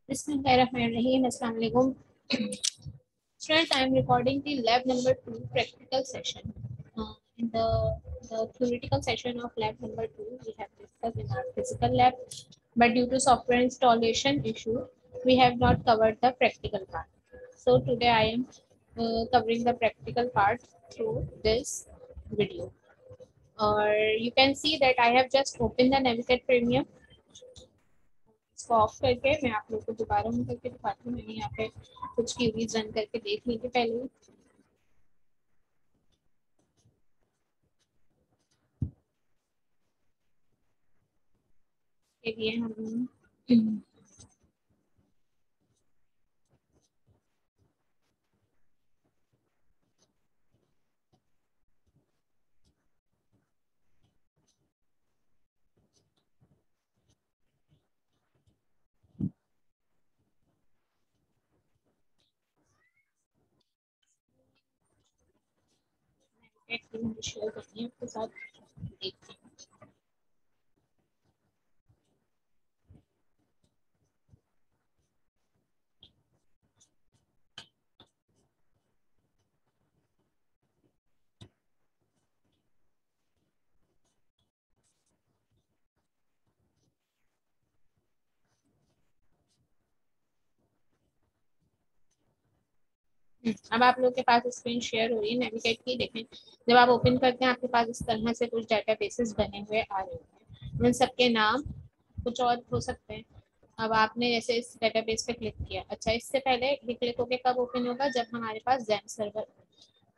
Bismillahirrahmanirrahim. Assalamu alaikum. Students, I am recording the lab number 2 practical session. In the theoretical session of lab number 2, we have discussed in our physical lab, but due to software installation issue, we have not covered the practical part. So today I am covering the practical part through this video. Or you can see that I have just opened the Navigate Premium. इसको of करके मैं आप लोग को दोबारा on करके दिखाती हूँ। मैंने यहाँ पे कुछ क्यूरीज रन करके देख ली थी पहले। के लिए हम शेयर करती हूँ आपके साथ, देखते हैं। अब आप लोग के पास स्क्रीन शेयर हो रही है नेविगेट की। देखें, जब आप ओपन करते हैं आपके पास इस तरह से कुछ डेटाबेसेस बने हुए आ रहे हैं। उन सबके नाम कुछ और हो सकते हैं। अब आपने जैसे इस डेटाबेस पे क्लिक किया। अच्छा, इससे पहले ये क्लिक होके कब ओपन होगा? जब हमारे पास जैम सर्वर।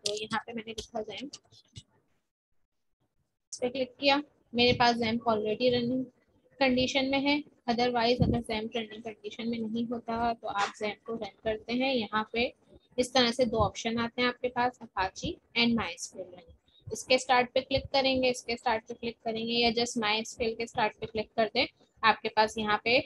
तो यहाँ पे मैंने लिखा जैम, इस पे क्लिक किया। मेरे पास जैम्प ऑलरेडी रनिंग कंडीशन में है। अदरवाइज अगर जैम्प रनिंग कंडीशन में नहीं होता तो आप जैम्प को रन करते हैं। यहाँ पे इस तरह से दो ऑप्शन आते हैं आपके पास, Apache and MySQL running. इसके स्टार्ट पे क्लिक करेंगे, इसके स्टार्ट पे क्लिक करेंगे, या जस्ट माई स्क्वेल के स्टार्ट पे क्लिक कर दें। आपके पास यहाँ पे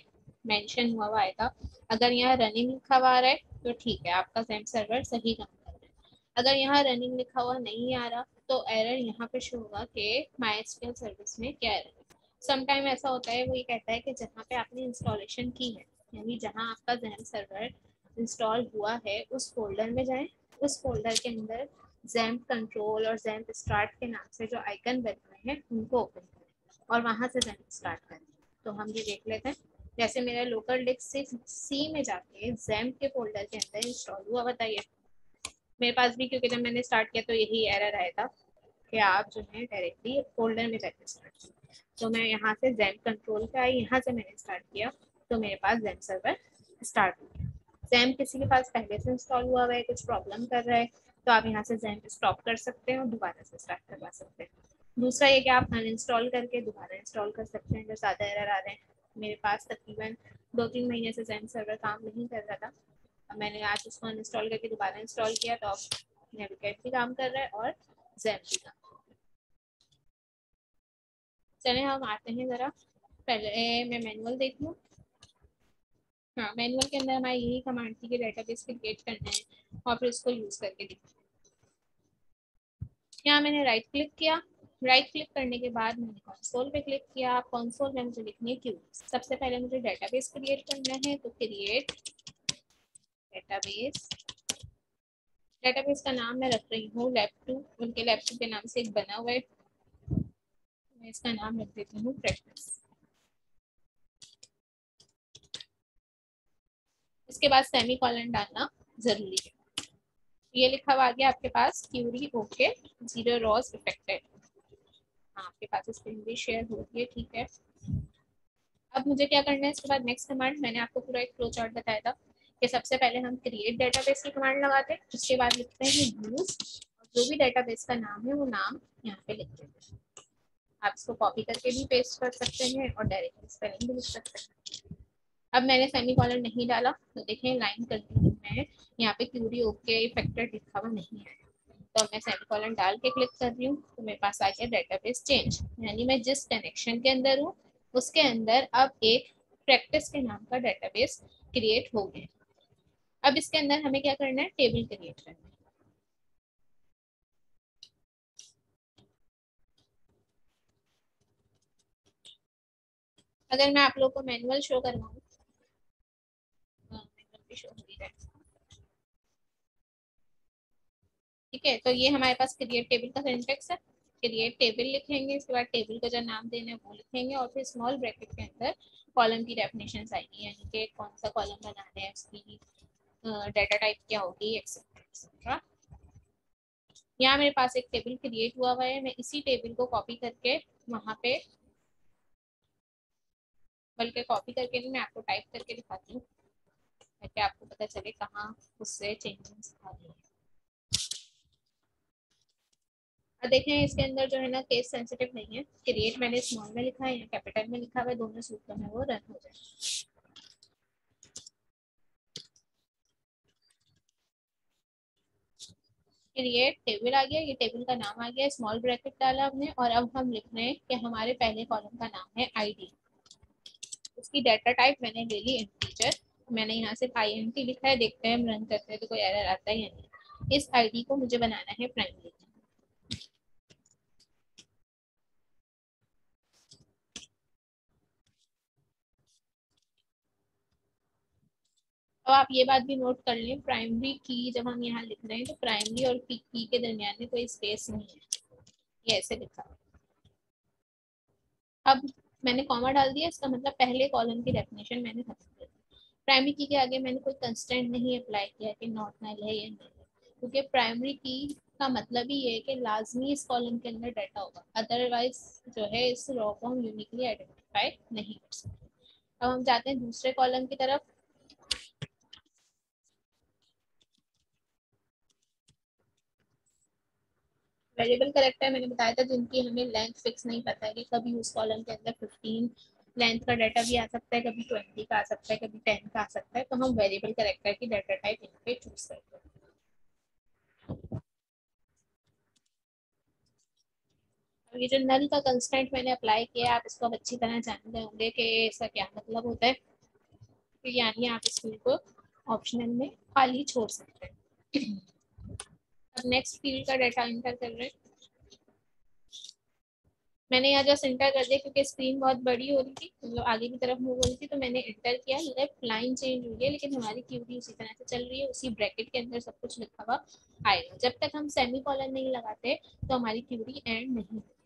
मेंशन हुआ हुआ आएगा। अगर यहाँ रनिंग लिखा हुआ आ रहा है तो ठीक है, आपका जैम्प सर्वर सही काम कर रहा है। अगर यहाँ रनिंग लिखा हुआ नहीं आ रहा तो एरर यहाँ पे शो होगा कि माइस्क्वेल सर्विस में क्या एरर है। समटाइम ऐसा होता है, वो ये कहता है कि जहाँ पे आपने इंस्टॉलेशन की है, यानी जहाँ आपका जैम सर्वर इंस्टॉल हुआ है उस फोल्डर में जाएं। उस फोल्डर के अंदर जैम्प कंट्रोल और जैम्प स्टार्ट के नाम से जो आइकन बने हुए हैं उनको ओपन करें और वहां से जैम्प स्टार्ट करें। तो हम ये देख लेते हैं। जैसे मेरा लोकल डिस्क से सी में जाके जैम्प के फोल्डर के अंदर इंस्टॉल हुआ, बताइए। मेरे पास भी, क्योंकि जब मैंने स्टार्ट किया तो यही एरर आया था कि आप जो है डायरेक्टली फोल्डर में जाके स्टार्ट किया। तो मैं यहाँ से जैम कंट्रोल पे आई, यहाँ से मैंने स्टार्ट किया तो मेरे पास जैम सर्वर स्टार्ट हो गया। जैम किसी के पास पहले से इंस्टॉल हुआ है, कुछ प्रॉब्लम कर रहा है, तो आप यहाँ से जैम स्टॉप कर सकते हैं और दोबारा से स्टार्ट करवा सकते हैं। दूसरा ये कि आप अनइंस्टॉल करके दोबारा इंस्टॉल कर सकते हैं अगर ज़्यादा एरर आ रहे हैं। मेरे पास तकरीबन 2-3 महीने से जैम सर्वर काम नहीं कर रहा था। मैंने आज उसको अनइंस्टॉल करके दोबारा इंस्टॉल किया तो अब नेविगेट भी काम कर रहा है और जैम भी काम। चले हम आते हैं ज़रा, पहले मैं मैनुअल देख लूँ। हाँ, मैनुअल के अंदर हमारी यही कमांड थी कि डेटाबेस क्रिएट करना है और फिर उसको यूज़ करके देखना। यहाँ मैंने राइट क्लिक किया। राइट क्लिक करने के बाद मैंने कंसोल पे क्लिक किया। कंसोल में मुझे लिखनी है क्यू। सबसे पहले मुझे डेटाबेस क्रिएट करना है, तो क्रिएट डेटाबेस। डेटाबेस का नाम मैं रख रही हूँ लैब 2। उनके लैब 2 के नाम से एक बना हुआ है, मैं इसका नाम रख देती हूँ प्रैक्टिस। इसके बाद सेमी कॉलन डालना जरूरी है। ये लिखा हुआ आ गया आपके पास, क्यूरी ओके, 0 रॉस इफेक्टेड। हाँ, आपके पास स्क्रीन भी शेयर हो रही है, ठीक है। अब मुझे क्या करना है इसके बाद? नेक्स्ट कमांड, मैंने आपको पूरा एक फ्लो चार्ट बताया था कि सबसे पहले हम क्रिएट डेटाबेस की कमांड लगाते हैं, उसके बाद लिखते हैं यूज, और जो भी डेटाबेस का नाम है वो नाम यहाँ पे लिख देते हैं। आप इसको कॉपी करके भी पेस्ट कर सकते हैं और डायरेक्टली स्पेलिंग भी लिख सकते हैं। अब मैंने सेमी कॉलन नहीं डाला तो देखें लाइन कंटिन्यू में यहाँ पे क्यूरी ओके इफेक्टेड लिखा हुआ नहीं है। तो मैं सेमी कॉलन डाल के क्लिक कर रही हूँ तो मेरे पास आ गया डेटाबेस चेंज, यानी मैं जिस कनेक्शन के अंदर हूँ उसके अंदर अब एक प्रैक्टिस के नाम का डेटाबेस क्रिएट हो गया। अब इसके अंदर हमें क्या करना है? टेबल क्रिएट करना है। अगर मैं आप लोग को मैनुअल शो करवाऊँ भी शो हो रहा है। ठीक है, तो ये हमारे पास क्रिएट टेबल का सिंटेक्स है। क्रिएट टेबल लिखेंगे, इसके बाद टेबल का जो नाम देना है वो लिखेंगे, और फिर स्मॉल ब्रैकेट के अंदर कॉलम की डेफिनेशन आएगी, यानी कि कौन सा कॉलम बनाना है, उसकी डाटा टाइप क्या होगी, एक्सेट्रा एक्सेट्रा। यहाँ मेरे पास एक टेबल क्रिएट हुआ है, मैं इसी टेबल को कॉपी करके वहां पे, बल्कि कॉपी करके नहीं, मैं आपको टाइप करके दिखाती हूँ ताकि आपको पता चले कहाँ उससे चेंजेस आ रही है। अब देखें इसके अंदर जो है ना केस सेंसिटिव नहीं है, क्रिएट मैंने स्मॉल में लिखा है या कैपिटल में लिखा हुआ है, दोनों सूत्रों में वो रन हो जाए। क्रिएट टेबल आ गया, ये टेबल का नाम आ गया, स्मॉल ब्रैकेट डाला हमने, और अब हम लिख रहे हैं कि हमारे पहले कॉलम का नाम है आईडी। उसकी डाटा टाइप मैंने ले ली इंटीजर, मैंने यहाँ सिर्फ INT लिखा है, देखते हैं हम रन करते हैं तो कोई एरर आता है या नहीं। इस आईडी को मुझे बनाना है प्राइमरी। अब आप ये बात भी नोट कर लें, प्राइमरी की जब हम यहाँ लिख रहे हैं तो प्राइमरी और की के दरमियान में कोई स्पेस नहीं है, ये ऐसे लिखा है। अब मैंने कॉमा डाल दिया, इसका मतलब पहले कॉलम की डेफिनेशन मैंने खत्म कर दी। प्राइमरी की के आगे मैंने कोई कंस्टेंट नहीं अप्लाई किया कि नॉट नल है या नहीं है, क्योंकि प्राइमरी की का मतलब ही ये है कि लाजमी इस कॉलम के अंदर डाटा होगा, अदरवाइज जो है इस रो को हम यूनिकली आइडेंटिफाई नहीं कर सकते। अब हम जाते हैं दूसरे कॉलम की तरफ। वेरिएबल करेक्टर मैंने बताया था जिनकी हमें लेंथ फिक्स नहीं पता है, कि कभी उस कॉलम के अंदर 15 लेंथ का डाटा भी आ सकता है, कभी 20 का आ सकता है, कभी 10 का आ सकता है, तो हम वेरिएबल करेक्टर की डाटा टाइप यहाँ पे चूज करते हैं। और ये जो नल का कंस्टेंट मैंने अप्लाई किया, आप इसको अब अच्छी तरह जान गए होंगे कि इसका क्या मतलब होता है, तो यानी आप इस फील्ड को ऑप्शनल में खाली छोड़ सकते हैं। अब नेक्स्ट फील्ड का डाटा एंटर कर रहे हैं। मैंने यहाँ जस्ट इंटर कर दिया क्योंकि स्क्रीन बहुत बड़ी हो रही थी, मतलब आगे की तरफ मूव हो रही थी, तो मैंने इंटर किया, लेफ्ट लाइन चेंज हुई है लेकिन हमारी क्यूरी उसी तरह से चल रही है, उसी ब्रैकेट के अंदर सब कुछ लिखा हुआ आएगा। जब तक हम सेमी कॉलन नहीं लगाते तो हमारी क्यूरी एंड नहीं होती।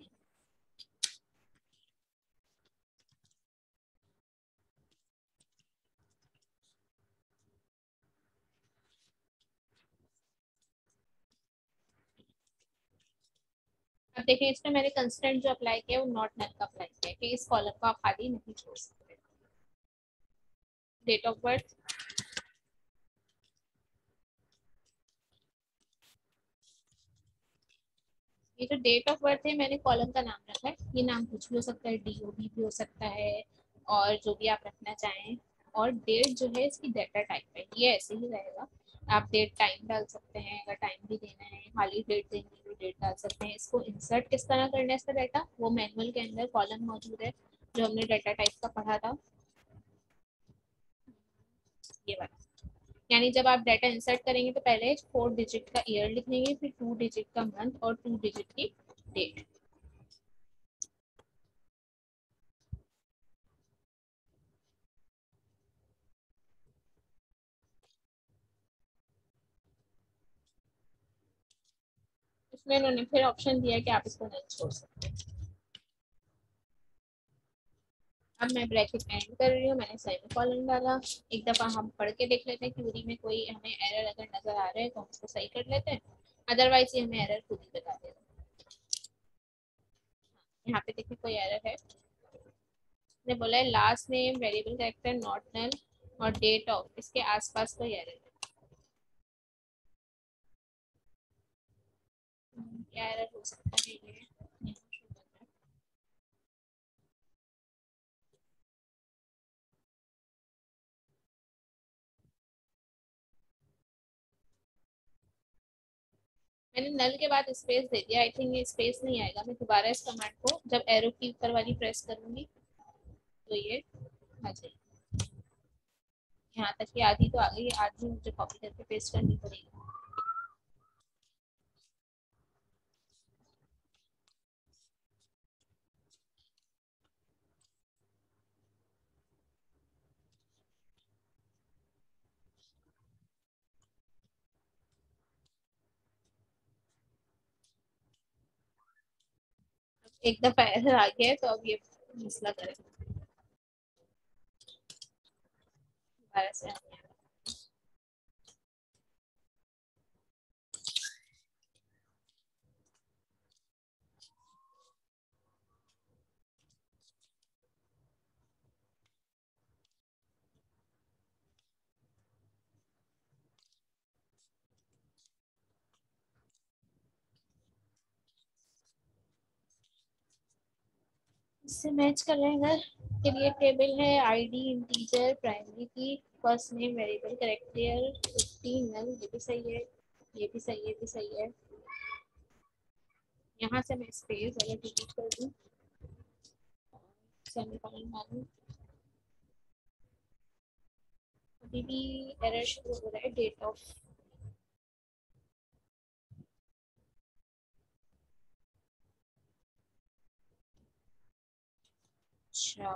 अब देखें इसमें मैंने कंस्टेंट जो अप्लाई किया वो नॉट नल का अप्लाई किया कि इस कॉलम को आप खाली नहीं छोड़ सकते। डेट ऑफ बर्थ, ये जो डेट ऑफ बर्थ है मैंने कॉलम का नाम रखा है, ये नाम कुछ भी हो सकता है, DOB भी हो सकता है, और जो भी आप रखना चाहें। और डेट जो है इसकी डाटा टाइप है, ये ऐसे ही रहेगा। आप डेट टाइम डाल सकते हैं, अगर टाइम भी देना है, खाली डेट देनी है तो डेट डाल सकते हैं। इसको इंसर्ट किस तरह करना है इसका डाटा, वो मैनुअल के अंदर कॉलम मौजूद है जो हमने डाटा टाइप का पढ़ा था, ये वाला। यानी जब आप डाटा इंसर्ट करेंगे तो पहले 4 डिजिट का ईयर लिखेंगे, फिर 2 डिजिट का मंथ और 2 डिजिट की डेट। इसमें उन्होंने फिर ऑप्शन दिया कि आप इसको नहीं छोड़ सकते। अब मैं ब्रैकेट एंड कर रही हूँ, मैंने सेमीकोलन डाला। एक दफा हम पढ़ के देख लेते हैं क्यूरी में कोई हमें एरर अगर नजर आ रहा है तो हम उसको सही कर लेते हैं, अदरवाइज ये हमें एरर खुद ही बता देगा। यहाँ पे देखिए कोई एरर है, ने बोला है last name variable character not null और डेट ऑफ, इसके आसपास कोई एरर है। क्या एरर हो सकता है ये, मैंने नल के बाद स्पेस दे दिया, आई थिंक ये स्पेस नहीं आएगा, मैं दोबारा इस कमांड को जब एरो की ऊपर वाली प्रेस करूंगी तो ये आ जाएगी। यहाँ तक की आधी तो आ गई, आधी मुझे कॉपी करके पेस्ट करनी पड़ेगी। एक दफा एरर आ गया है तो अब ये मसला करेगा दोबारा से। इससे मैच कर रहे हैं अगर क्रिएट टेबल है, ID integer, primary key, first name variable character 15 नल, ये भी सही है, ये भी सही है, ये भी सही है। यहाँ से मैं स्पेस अगर डिलीट कर दूँ, सेमीकोलन मारूं, अभी भी एरर शुरू हो रहा है। डेट ऑफ, अच्छा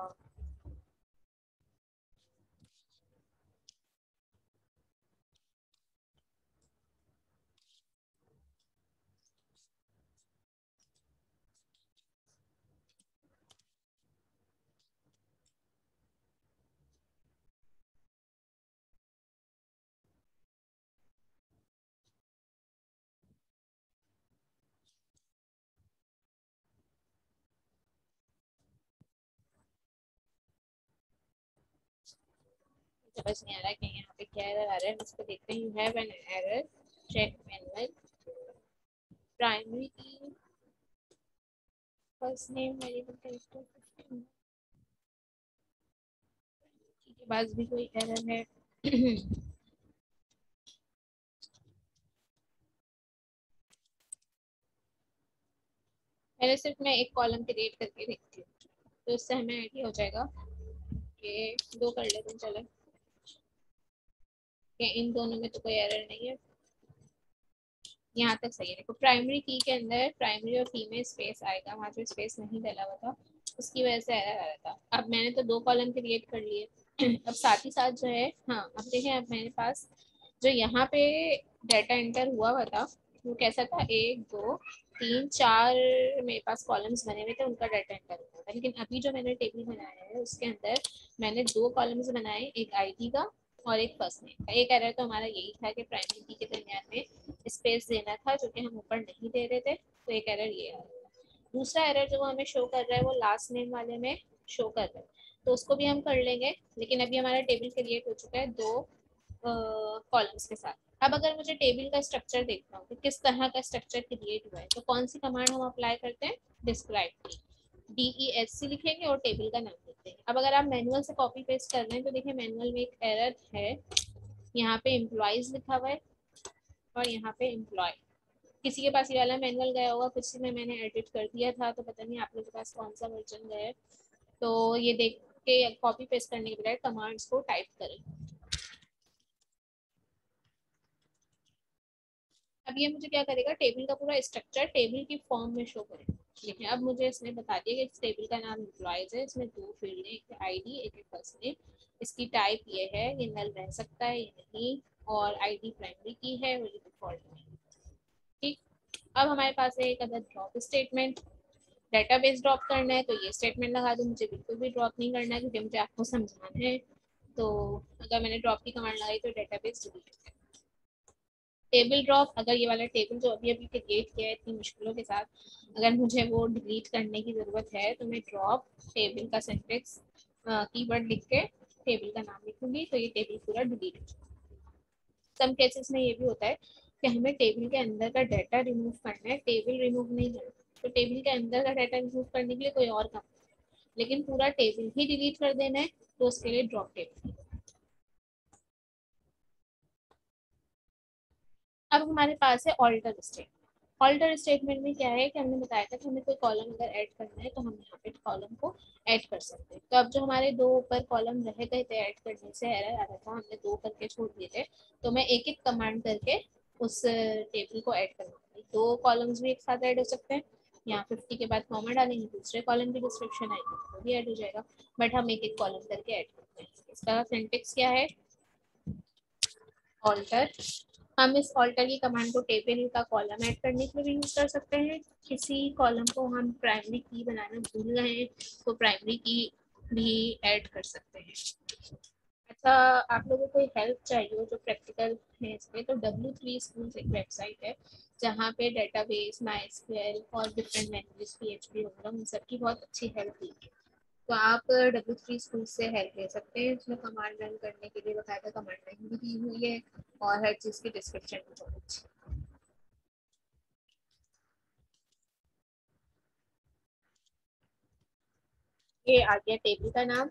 समझ नहीं आ रहा है कि यहाँ पे क्या एरर आ रहा है। इसको देखते हैं, you have an error, check manual, primary key, first name variable character 15 के बाद भी कोई एरर है। पहले सिर्फ मैं एक कॉलम क्रिएट करके देखती हूँ तो इससे हमें आइडिया हो जाएगा कि दो कर लेते हैं चलो, कि इन दोनों में तो कोई एरर नहीं है। यहाँ तक सही है। देखो प्राइमरी की के अंदर प्राइमरी और की में स्पेस आएगा, वहाँ पे स्पेस नहीं डाला हुआ था, उसकी वजह से एरर आ रहा था। अब मैंने तो दो कॉलम क्रिएट कर लिए। अब साथ ही साथ जो है, हाँ अब देखें, अब मेरे पास जो यहाँ पे डाटा एंटर हुआ हुआ था वो कैसा था, एक दो तीन चार मेरे पास कॉलम्स बने हुए थे, उनका डाटा एंटर हुआ था। लेकिन अभी जो मैंने टेबल बनाया है उसके अंदर मैंने दो कॉलम्स बनाए, एक आईडी का और एक फर्स्ट नेम का। एक एरर तो हमारा यही था कि प्राइमरी की के दरमियान में स्पेस देना था, जो कि हम ऊपर नहीं दे रहे थे, तो एक एरर ये आ रहा है। दूसरा एरर जो हमें शो कर रहा है वो लास्ट नेम वाले में शो कर रहा है, तो उसको भी हम कर लेंगे। लेकिन अभी हमारा टेबल क्रिएट हो चुका है दो कॉलम्स के साथ। अब अगर मुझे टेबल का स्ट्रक्चर देखना हो कि किस तरह का स्ट्रक्चर क्रिएट हुआ है, तो कौन सी कमांड हम अप्लाई करते हैं, डिस्क्राइब की, DESC लिखेंगे और टेबल का नाम लिखते हैं। अब अगर आप मैनुअल से कॉपी पेस्ट कर रहे हैं तो देखिए मैनुअल में एक एरर है, यहाँ पे एम्प्लॉयज लिखा हुआ है और यहाँ पे एम्प्लॉय। किसी के पास ये वाला मैनुअल गया होगा, किसी में मैंने एडिट कर दिया था, तो पता नहीं आप लोगों के पास कौन सा वर्जन गया है। तो ये देख के कॉपी पेस्ट करने के बजाय कमांड्स को टाइप करें। अब ये मुझे क्या करेगा, टेबल का पूरा स्ट्रक्चर टेबल की फॉर्म में शो करेगा। ठीक है, अब मुझे इसने बता दिया कि इस टेबल का नाम एम्प्लॉयज है, इसमें दो फील्ड है, एक आईडी एक है फर्स्ट नेम, इसकी टाइप ये है, ये नल रह सकता है ये नहीं, और आईडी प्राइमरी की है और ये डिफॉल्ट है। ठीक, अब हमारे पास है एक other drop statement. Database drop करना है तो ये स्टेटमेंट लगा दूँ, मुझे बिल्कुल भी ड्रॉप नहीं करना है क्योंकि मुझे आपको समझाना है। तो अगर मैंने ड्रॉप की कमांड लगाई तो डेटाबेस डिलीट। टेबल ड्रॉप, अगर ये वाला टेबल जो अभी अभी क्रिएट किया है इतनी मुश्किलों के साथ, अगर मुझे वो डिलीट करने की ज़रूरत है तो मैं ड्रॉप टेबल का सिंटेक्स कीवर्ड लिख के टेबल का नाम लिखूंगी, तो ये टेबल पूरा डिलीट हो जाएगा। सम केसेस में ये भी होता है कि हमें टेबल के अंदर का डाटा रिमूव करना है, टेबल रिमूव नहीं करना, तो टेबल के अंदर का डाटा रिमूव करने के लिए कोई और काम, लेकिन पूरा टेबल ही डिलीट कर देना है तो उसके लिए ड्रॉप टेबल। अब हमारे पास है ऑल्टर स्टेटमेंट। ऑल्टर स्टेटमेंट में क्या है कि हमने बताया था कि हमें कोई कॉलम अगर ऐड करना है तो हम यहाँ पे कॉलम को ऐड कर सकते हैं। तो अब जो हमारे दो ऊपर कॉलम रह गए थे ऐड करने से, एरर आ रहा था, हमने दो करके छोड़ दिए थे, तो मैं एक एक कमांड करके उस टेबल को ऐड करवाऊंगी। दो कॉलम्स भी एक साथ ऐड हो सकते हैं, यहाँ 50 के बाद कॉमा डालेंगे, दूसरे कॉलम की डिस्क्रिप्शन आएगी तो भी ऐड हो जाएगा, बट हम एक एक कॉलम करके ऐड करते हैं। इसका सिंटेक्स क्या है, ऑल्टर हम इस ऑल्टर की कमांड को टेबल का कॉलम ऐड करने के लिए भी यूज कर सकते हैं। किसी कॉलम को हम प्राइमरी की बनाना भूल गए हैं तो प्राइमरी की भी ऐड कर सकते हैं। अच्छा, आप लोगों को हेल्प चाहिए हो जो प्रैक्टिकल है इस पे, तो W3 स्कूल्स एक वेबसाइट है जहाँ पे डेटाबेस, MySQL और डिफरेंट लैंग्वेज PHP वगैरह उन सब की बहुत अच्छी हेल्प दी है। तो आप W3 स्कूल से हेल्प ले सकते हैं। इसमें कमांड रन करने के लिए बकायदा कमांड लाइन भी दी हुई है और हर चीज़ की डिस्क्रिप्शन भी बहुत अच्छी। ये आ गया टेबल का नाम।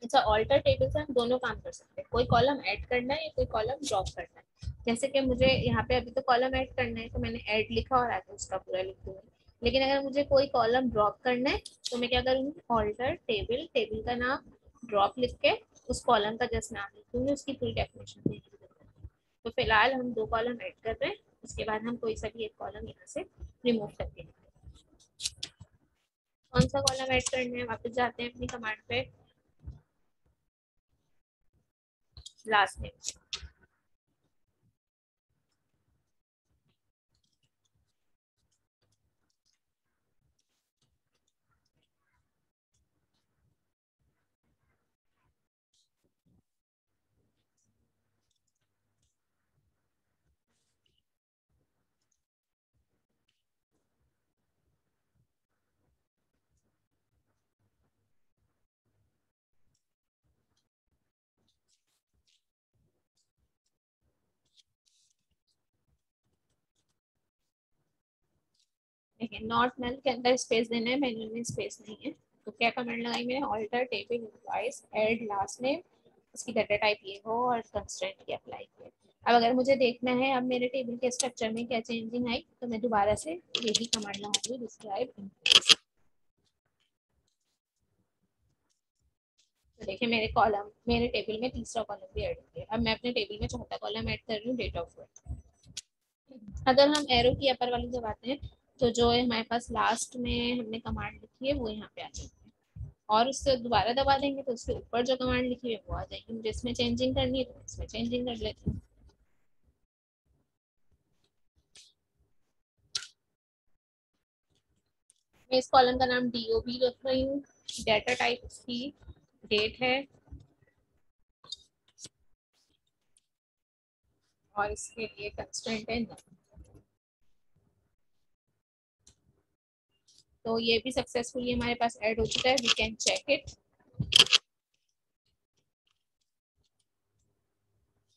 अच्छा, ऑल्टर टेबल से हम दोनों काम कर सकते हैं, कोई कॉलम ऐड करना है या कोई कॉलम ड्रॉप करना है। जैसे कि मुझे यहाँ पे अभी तो कॉलम ऐड करना है तो मैंने ऐड लिखा और आगे उसका पूरा लिख दूंगी। लेकिन अगर मुझे कोई कॉलम ड्रॉप करना है तो मैं क्या करूँगी, ऑल्टर टेबल, टेबल का नाम, ड्रॉप लिख के उस कॉलम का जस्ट नाम लिख दूंगी, उसकी पूरी डेफिनेशन दे दूंगी। तो फिलहाल हम दो कॉलम ऐड कर रहे हैं, उसके बाद हम कोई सा भी एक कॉलम यहाँ से रिमूव करके कौन सा कॉलम ऐड करना है, वापस जाते हैं अपनी कमांड पे, लास्ट नेम। देखिए, नॉट नल के अंदर स्पेस देना है, मैनुअल में स्पेस नहीं है। तो क्या कमांड लगाई मैंने, alter table wise add last name, इसकी डाटा टाइप ये हो और कंस्ट्रेंट की अप्लाई किया। अब अगर मुझे देखना है अब मेरे टेबल के स्ट्रक्चर में क्या चेंजिंग आई, तो मैं दोबारा से यही कमांड लगाऊंगी, डिस्क्राइब। तो देखिए मेरे कॉलम, मेरे टेबल में तीसरा कॉलम भी ऐड हो गया। अब मैं अपने टेबल में चौथा कॉलम ऐड कर रही हूँ, डेट ऑफ बर्थ। अगर हम एरो की अपर वाली दबाते हैं तो जो है हमारे पास लास्ट में हमने कमांड लिखी है वो यहाँ पे आ जाएगी, और उससे दोबारा दबा देंगे तो उसके ऊपर जो कमांड लिखी है वो आ जाएगी। मुझे इसमें चेंजिंग करनी है तो इसमें चेंजिंग कर लेती हूँ। मैं इस कॉलम का नाम DOB रख रही हूँ, डाटा टाइप इसकी डेट है और इसके लिए कंस्टेंट है नल। तो ये भी सक्सेसफुली हमारे पास ऐड हो चुका है, वी कैन चेक इट।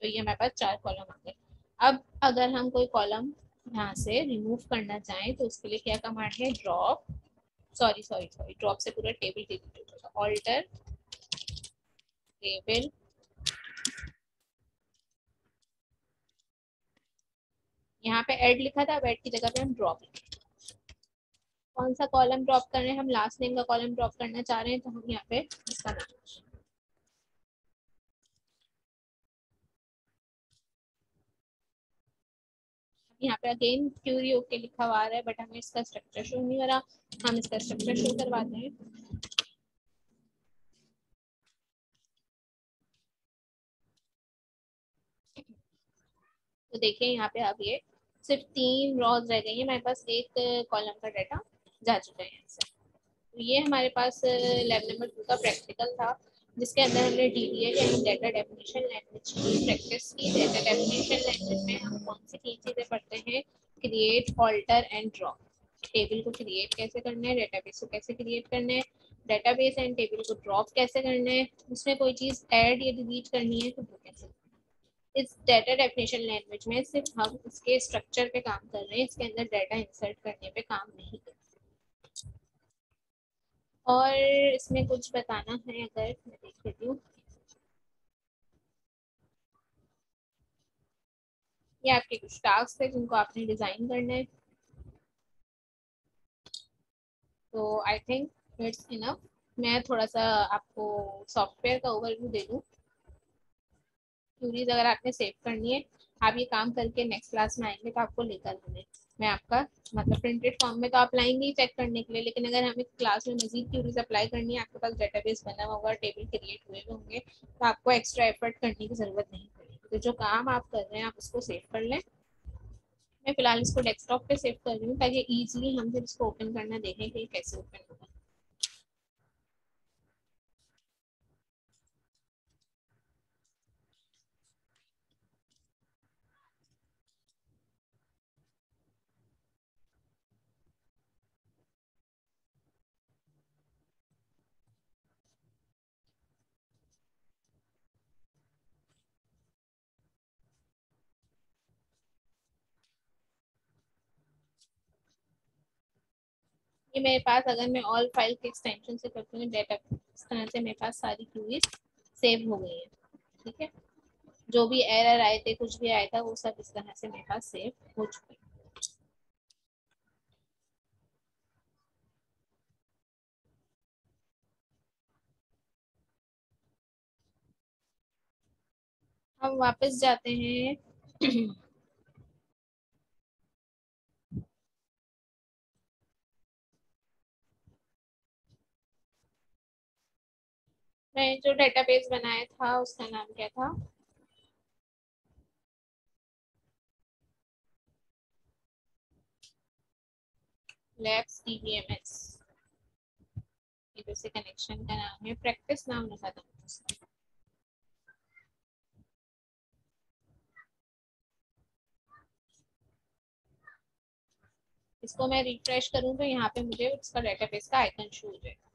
तो ये हमारे पास चार कॉलम आ गए। अब अगर हम कोई कॉलम यहाँ से रिमूव करना चाहें तो उसके लिए क्या कमांड है, drop, sorry sorry sorry, drop से पूरा टेबल डिलीट हो जाएगा, ऑल्टर टेबल, यहाँ पे ऐड लिखा था, अब ऐड की जगह पे हम ड्रॉप लिखेंगे। कौन सा कॉलम ड्रॉप कर रहे हैं, हम लास्ट नेम का कॉलम ड्रॉप करना चाह रहे हैं तो हम यहाँ पे इसका नाम, यहाँ पे अगेन क्यूरी ओके लिखा हुआ आ रहा है बट हमें इसका स्ट्रक्चर शो नहीं हो रहा। हम इसका स्ट्रक्चर शो करवाते हैं। तो देखिए यहाँ पे अब ये सिर्फ 3 रॉज रह गई है, हमारे पास एक कॉलम का डाटा जा चुका है यहाँ से। तो ये हमारे पास लैब नंबर 2 का प्रैक्टिकल था जिसके अंदर हमने DDL यानी डाटा डेफिनेशन लैंग्वेज की प्रैक्टिस की। डाटा डेफिनेशन लैंग्वेज में हम कौन सी 3 चीज़ें पढ़ते हैं, create, alter and drop. Table को क्रिएट कैसे करना है, डेटाबेस को कैसे क्रिएट करना है, डेटाबेस एंड टेबल को ड्रॉप कैसे करना है, उसमें कोई चीज़ ऐड या डिलीट करनी है तो वो कैसे। इस डाटा डेफिनेशन लैंग्वेज में सिर्फ हम इसके स्ट्रक्चर पे काम कर रहे हैं, इसके अंदर डाटा इंसर्ट करने पे काम नहीं कर रहे। और इसमें कुछ बताना है अगर मैं देख लेती हूँ, ये आपके कुछ टास्क है जिनको आपने डिजाइन करना है। तो आई थिंक इट्स इनफ। मैं थोड़ा सा आपको सॉफ्टवेयर का ओवरव्यू दे दूँ। क्यूरीज अगर आपने सेव करनी है, आप ये काम करके नेक्स्ट क्लास में आएंगे तो आपको लेकर आना है। मैं आपका मतलब प्रिंटेड फॉर्म में तो आप लाएंगे ही चेक करने के लिए, लेकिन अगर हमें क्लास में मजीद क्यूरीज अप्लाई करनी है, आपके पास डेटाबेस बना हुआ होगा, टेबल क्रिएट हुए होंगे, तो आपको एक्स्ट्रा एफर्ट करने की जरूरत नहीं पड़ेगी। तो जो काम आप कर रहे हैं आप उसको सेव कर लें। मैं फिलहाल इसको डेस्कटॉप पे सेव कर रही हूँ ताकि इजीली हम फिर इसको ओपन करना देखें कि कैसे ओपन होगा। ये मेरे पास, अगर मैं ऑल फाइल के एक्सटेंशन से करती हूँ डेटा, इस तरह से मेरे पास सारी क्यूरीज सेव हो गई है। ठीक है, जो भी एरर आए थे, कुछ भी आया था, वो सब इस तरह से मेरे पास सेव हो चुके हैं। हम वापस जाते हैं मैं जो डेटाबेस बनाया था उसका नाम क्या था? Labs DBMS. ये जैसे कनेक्शन का नाम है, प्रैक्टिस नाम रखा था उसका। इसको मैं रिफ्रेश करूँ तो यहाँ पे मुझे उसका डेटाबेस का आइकन शो हो जाएगा।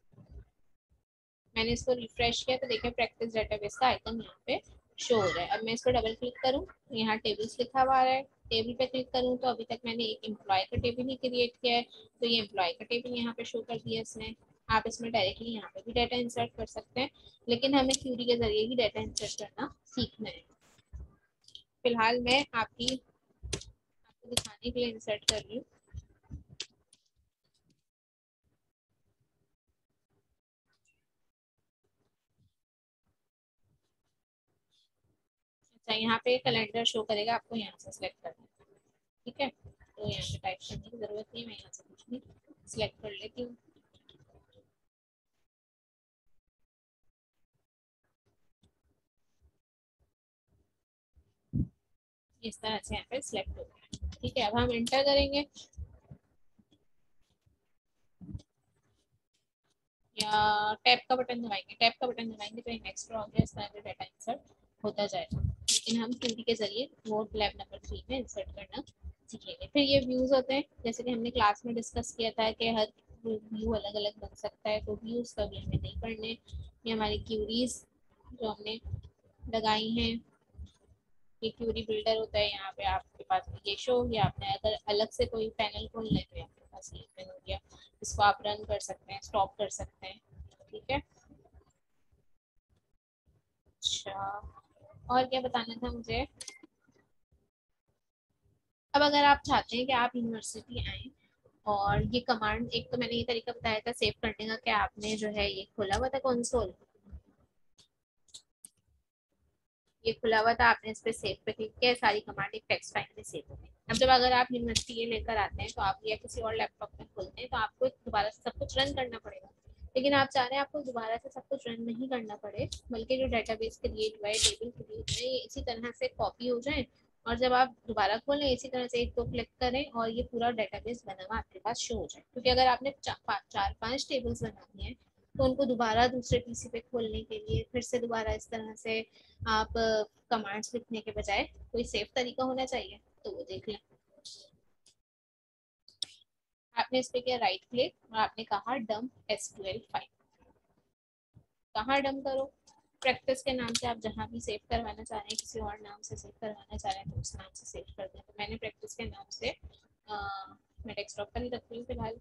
मैंने इसको रिफ्रेश किया तो देखिए प्रैक्टिस डेटाबेस का आइकन यहाँ पे शो हो रहा है। अब मैं इसको डबल क्लिक करूँ तो यहाँ टेबल्स लिखा हुआ है। टेबल पे क्लिक करूँ तो अभी तक मैंने एक एम्प्लॉय का टेबल ही क्रिएट किया है, तो ये एम्प्लॉय का टेबल यहाँ पे शो कर दिया इसने। आप इसमें डायरेक्टली यहाँ पे भी डाटा इंसर्ट कर सकते हैं, लेकिन हमें क्यूरी के जरिए ही डाटा इंसर्ट करना सीखना है। फिलहाल मैं आपको दिखाने के लिए इंसर्ट कर रही हूँ। अच्छा, यहाँ पे कैलेंडर शो करेगा, आपको यहाँ से सिलेक्ट करना है। ठीक है, तो यहाँ पे टाइप करने की जरूरत नहीं है, मैं यहाँ से कुछ भी सिलेक्ट कर लेती हूँ। इस तरह से यहाँ पे सिलेक्ट हो गया। ठीक है, अब हम एंटर करेंगे या टैब का बटन दबाएंगे। टैब का बटन दबाएंगे तो नेक्स्ट ड्रॉ गया, इस तरह से डाटा इंसर्ट होता जाएगा। लेकिन हम क्यूरी के जरिए वोट लैब नंबर 3 में इंसर्ट करना सीखेंगे। फिर ये व्यूज होते हैं, जैसे कि हमने क्लास में डिस्कस किया था कि हर व्यू अलग अलग बन सकता है, तो व्यूज कभी हमें नहीं पढ़ने। ये हमारी क्यूरीज जो हमने लगाई हैं, ये क्यूरी बिल्डर होता है। यहाँ पे आपके पास ये शो हो गया। आपने अगर अलग से कोई पैनल खोल ले तो आपके पास ये पैनल हो गया, इसको आप रन कर सकते हैं, स्टॉप कर सकते हैं। ठीक है, अच्छा, और क्या बताना था मुझे? अब अगर आप चाहते हैं कि आप यूनिवर्सिटी आए और ये कमांड, एक तो मैंने ये तरीका बताया था सेव करने का कि आपने जो है ये खोला हुआ था कंसोल, ये खुला हुआ था, आपने इस पे सेव पे क्लिक किया, सारी कमांड एक टेक्स्ट फाइल में सेव हो गई। अब जब अगर आप यूनिवर्सिटी ये लेकर आते हैं तो आप या किसी और लैपटॉप में खोलते हैं तो आपको दोबारा से सब कुछ रन करना पड़ेगा। लेकिन आप चाह रहे हैं आपको दोबारा से सब कुछ रन नहीं करना पड़े, बल्कि जो डेटाबेस क्रिएट हुआ है, टेबल क्रिएट हुआ है, ये इसी तरह से कॉपी हो जाए और जब आप दोबारा खोलें इसी तरह से एक दो क्लिक करें और ये पूरा डेटाबेस बना हुआ आपके पास शो हो जाए। क्योंकि अगर आपने चार पांच टेबल्स बनानी है तो उनको दोबारा दूसरे पीसी पे खोलने के लिए फिर से दोबारा इस तरह से आप कमांड्स लिखने के बजाय कोई सेफ तरीका होना चाहिए, तो वो देख लें। आपने इस पे किया राइट क्लिक और आपने कहा डंप एसक्यूएल फाइल। कहाँ डंप करो? प्रैक्टिस के नाम से आप जहाँ भी सेव करवाना चाह रहे हैं, किसी और नाम से सेव करवाना चाह रहे हैं तो उस नाम से सेव कर दें। तो मैंने प्रैक्टिस के नाम से मैं डेस्कटॉप पर ही रख रही हूँ फिलहाल।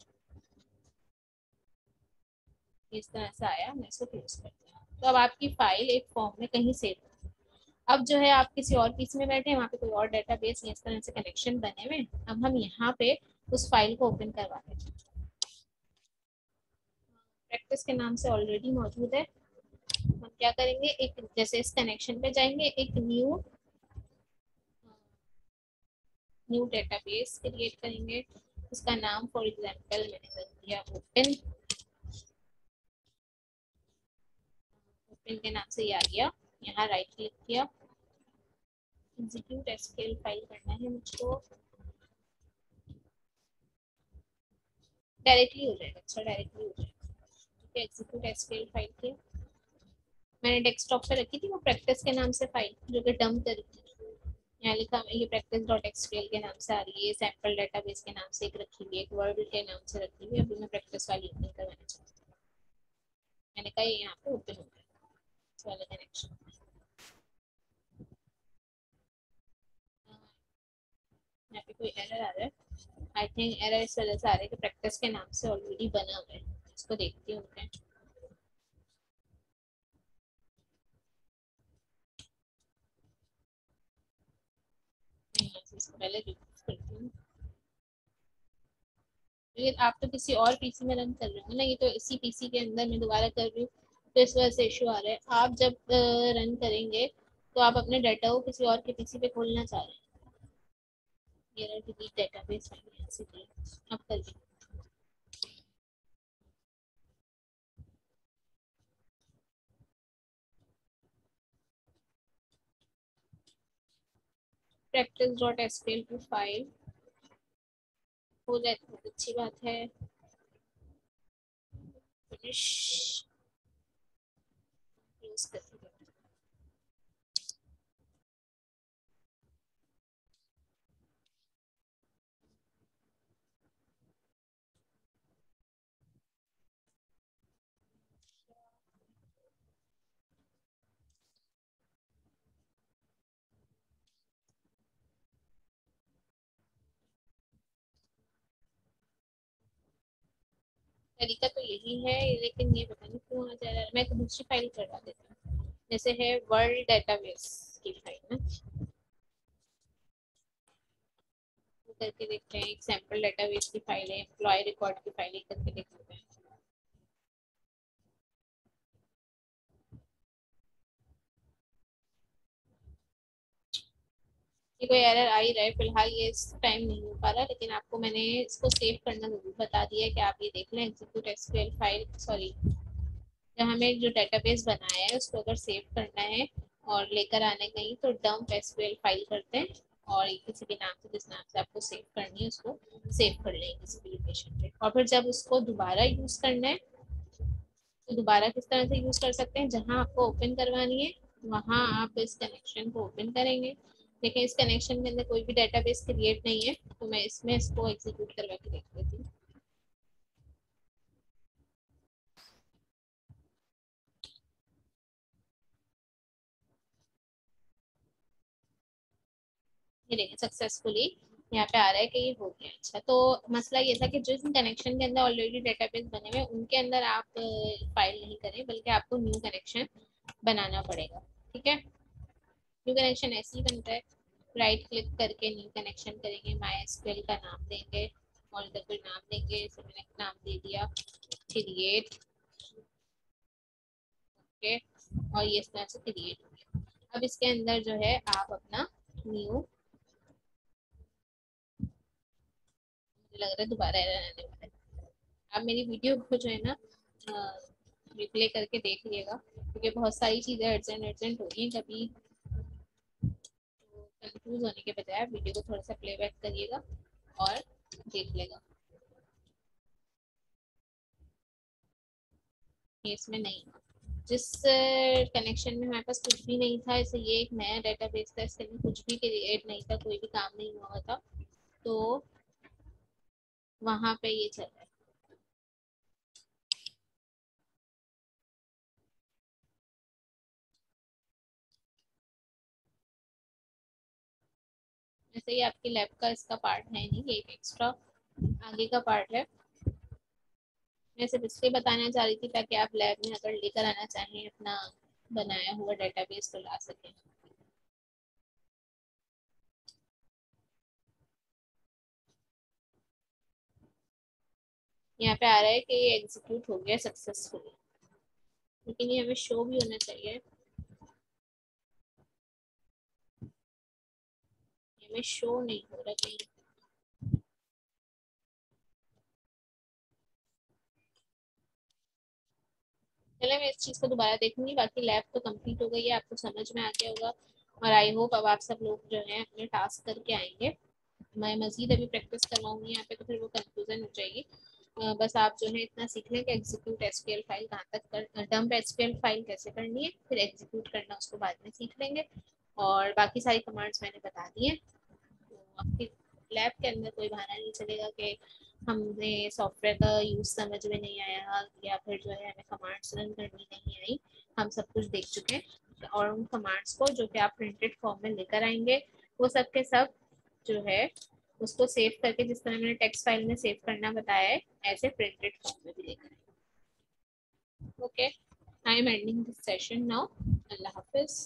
इस तरह से आया, मैं इसको क्लोज कर दिया। तो अब आपकी फाइल एक फॉर्म में कहीं सेव। अब जो है आप किसी और पीस में बैठे हैं, वहाँ पे कोई और डेटाबेस या इस तरह से कनेक्शन बने हुए। अब हम यहाँ पे उस फाइल को ओपन करवा दें। प्रैक्टिस के नाम से ऑलरेडी मौजूद है। हम क्या करेंगे, एक जैसे इस कनेक्शन पे जाएंगे, एक न्यू न्यू डेटाबेस क्रिएट करेंगे। इसका नाम फॉर एग्जांपल मैंने रख दिया ओपन। ओपन के नाम से ये आ गया। यहाँ राइट क्लिक किया, एग्जीक्यूट एसक्यूएल फाइल करना है मुझको। डायरेक्टली हो जाएगा, अच्छा डायरेक्टली हो जाएगा। ठीक है, एग्जीक्यूट एसक्यूएल फाइल किया। मैंने डेस्कटॉप पे रखी थी वो प्रैक्टिस के नाम से फाइल, जो कि डंप करी थी। यहाँ लिखा ये प्रैक्टिस डॉट एक्सक्यूएल के नाम से आ रही है, सैम्पल डेटाबेस के नाम से एक रखी हुई है, एक वर्ड के नाम से रखी हुई है। अभी मैं प्रैक्टिस वाली ओपन करवाना चाहती हूँ। मैंने कहा ये यहाँ पे ओपन हो गया इस वाला कनेक्शन। यहाँ पे कोई एरर आ रहा है, आई थिंक एरर इस वजह से आ रहा है कि प्रैक्टिस के नाम से ऑलरेडी बना हुआ है। इसको देखती हूँ मैं। इसको पहले रिमूव करती हूँ। ये आप तो किसी और पीसी में रन कर रहे हो ना, ये तो इसी पीसी के अंदर मैं दोबारा कर रही हूँ, तो इस वजह से इशू आ रहा है। आप जब रन करेंगे तो आप अपने डाटा को किसी और के पीसी पे खोलना चाह रहे हैं। ये डिलीट डेटाबेस फाइल से अब कर दी। प्रैक्टिस डॉट एसक्यूएल की फाइल हो जाए तो बहुत अच्छी बात है। फिनिश यूज कर दी। तरीका तो यही है, लेकिन ये पता नहीं क्यों आ जा रहा है। मैं तो दूसरी फाइल चढ़ा देती हूँ, जैसे है वर्ल्ड डेटाबेस की फाइल ना, वो करके देखते हैं। एक सैम्पल डेटाबेस की फाइल है, एम्प्लॉय रिकॉर्ड की फाइल है, करके देख लेते हैं। ये कोई एरर आ ही रहा है फिलहाल, ये इस टाइम नहीं हो पा रहा, लेकिन आपको मैंने इसको सेव करना जरूर बता दिया है कि आप ये देख लें। एग्जीक्यूट एसक्यूएल फाइल, सॉरी, जब हमें जो डेटाबेस बनाया है उसको अगर सेव करना है और लेकर आने कहीं, तो डंप एसक्यूएल फाइल करते हैं और किसी भी नाम से, जिस नाम से आपको सेव करनी है उसको सेव कर लेंगे किसी भी लोकेशन पे। और फिर जब उसको दोबारा यूज करना है तो दोबारा किस तरह से यूज कर सकते हैं, जहां आपको ओपन करवानी है वहां आप इस कनेक्शन को ओपन करेंगे। लेकिन इस कनेक्शन के अंदर कोई भी डेटाबेस क्रिएट नहीं है, तो मैं इसमें इसको एग्जीक्यूट करवा के देख लेती हूँ। ये देखिए सक्सेसफुली यहाँ पे आ रहा है कि ये हो गया। अच्छा, तो मसला ये था कि जिस कनेक्शन के अंदर ऑलरेडी डेटाबेस बने हुए उनके अंदर आप फाइल नहीं करें, बल्कि आपको न्यू कनेक्शन बनाना पड़ेगा। ठीक है, न्यू कनेक्शन ऐसे ही बनता है। राइट क्लिक करके न्यू कनेक्शन करेंगे, माई एसक्यूएल का नाम देंगे और इधर कोई नाम देंगे, जैसे मैंने नाम दे दिया क्रिएट। ओके, और ये इस तरह से क्रिएट हो गया। अब इसके अंदर जो है आप अपना न्यू, मुझे लग रहा है दोबारा एरर आने वाला है। आप मेरी वीडियो को जो है ना रिप्ले करके देख लीजिएगा, क्योंकि बहुत सारी चीज़ें अर्जेंट अर्जेंट हो रही हैं। कभी कंफ्यूज होने के बजाय वीडियो को थोड़ा सा प्लेबैक करिएगा और देख लेगा। ये इसमें नहीं, जिस कनेक्शन में हमारे पास कुछ भी नहीं था, ऐसे ये एक नया डेटाबेस था, इसके अंदर कुछ भी क्रिएट नहीं था, कोई भी काम नहीं हुआ था, तो वहां पे ये चल रहा है। जैसे ये आपकी लैब का इसका पार्ट है नहीं, ये एक एक्स्ट्रा आगे का पार्ट है। मैं सिर्फ इसलिए बताना चाह रही थी ताकि आप लैब में अगर लेकर आना चाहें अपना बनाया हुआ डेटाबेस तो ला सकें। यहाँ पे आ रहा है कि ये एग्जीक्यूट हो गया सक्सेसफुली, लेकिन ये हमें शो भी होना चाहिए। ये में शो नहीं हो रहा कहीं। चले मैं इस चीज़ को दोबारा देखूंगी। बाकी लैब तो कंप्लीट हो गई है, आपको समझ में आ गया होगा और आई होप अब आप सब लोग जो है अपने टास्क करके आएंगे। मैं मजीद अभी प्रैक्टिस करवाऊंगी यहाँ पे तो फिर वो कंफ्यूजन हो जाएगी। बस आप जो है इतना सीख लें कि एग्जीक्यूट एसक्यूएल फाइल कहाँ तक कर, डंप एसक्यूएल फाइल कैसे करनी है, फिर एग्जीक्यूट करना उसको बाद में सीख लेंगे। और बाकी सारी कमांड्स मैंने बता दी हैं। तो आपकी लैब के अंदर कोई बहाना नहीं चलेगा कि हमने सॉफ्टवेयर का यूज़ समझ में नहीं आया या फिर जो है हमें कमांड्स रन करनी नहीं आई। हम सब कुछ देख चुके हैं और उन कमांड्स को जो कि आप प्रिंटेड फॉर्म में लेकर आएंगे वो सब के सब जो है उसको सेव करके, जिस तरह मैंने टेक्स्ट फाइल में सेव करना बताया है, ऐसे प्रिंटेड फॉर्म में भी लेकर आएंगे। Okay, I am ending this session now. Allah Hafiz.